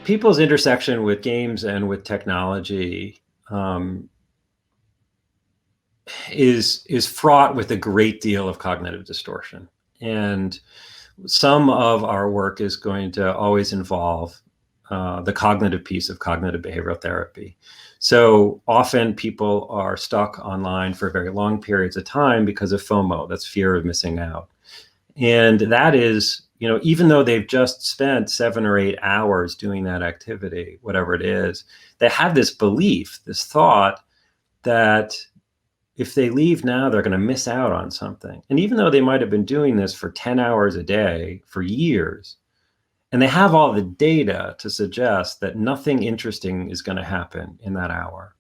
people's intersection with games and with technology is fraught with a great deal of cognitive distortion. And some of our work is going to always involve the cognitive piece of cognitive behavioral therapy. So often people are stuck online for very long periods of time because of FOMO, that's fear of missing out. And that is, even though they've just spent 7 or 8 hours doing that activity, whatever it is, they have this belief, this thought that if they leave now, they're going to miss out on something. And even though they might have been doing this for 10 hours a day for years, and they have all the data to suggest that nothing interesting is going to happen in that hour,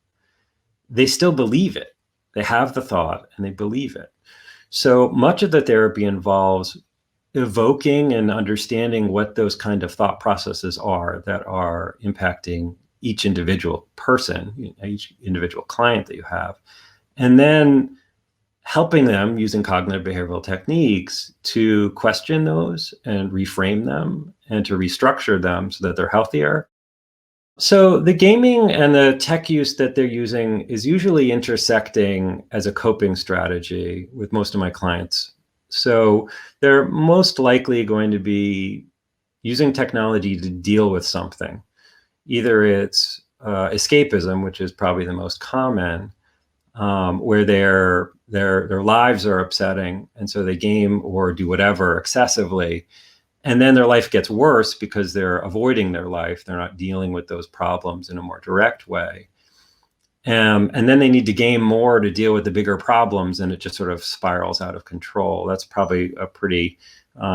they still believe it. They have the thought and they believe it. So much of the therapy involves evoking and understanding what those kind of thought processes are that are impacting each individual person, each individual client that you have, and then helping them using cognitive behavioral techniques to question those and reframe them and to restructure them so that they're healthier. So the gaming and the tech use that they're using is usually intersecting as a coping strategy with most of my clients. So they're most likely going to be using technology to deal with something. Either it's escapism, which is probably the most common, where their lives are upsetting, and so they game or do whatever excessively, and then their life gets worse because they're avoiding their life. They're not dealing with those problems in a more direct way. And then they need to game more to deal with the bigger problems, and it just sort of spirals out of control. That's probably a pretty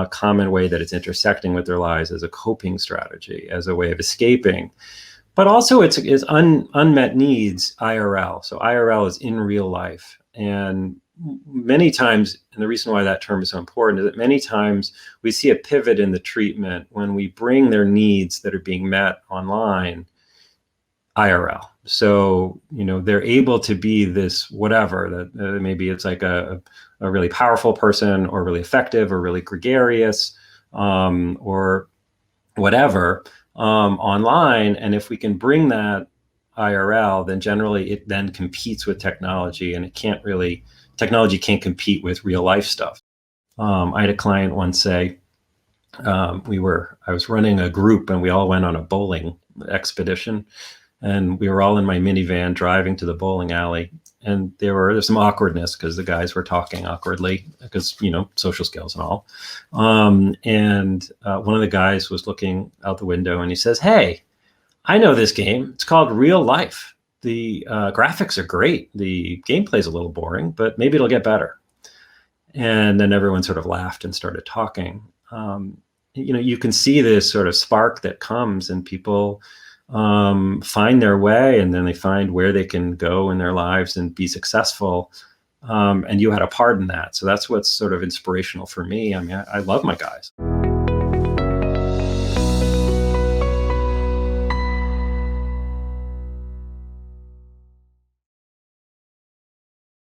common way that it's intersecting with their lives as a coping strategy, as a way of escaping. But also it's unmet needs IRL. So IRL is in real life. And many times, and the reason why that term is so important is that many times we see a pivot in the treatment when we bring their needs that are being met online IRL. So, they're able to be this whatever, that maybe it's like a really powerful person or really effective or really gregarious or whatever online. And if we can bring that IRL, then generally it then competes with technology, and technology can't compete with real life stuff. I had a client once say, I was running a group and we all went on a bowling expedition, and we were all in my minivan driving to the bowling alley. And there's some awkwardness because the guys were talking awkwardly because, social skills and all. And one of the guys was looking out the window and he says, "Hey, I know this game. It's called Real Life. The graphics are great. The gameplay's a little boring, but maybe it'll get better." And then everyone sort of laughed and started talking. You can see this sort of spark that comes, and people find their way, and then they find where they can go in their lives and be successful. And you had a part in that. So that's what's sort of inspirational for me. I mean, I love my guys.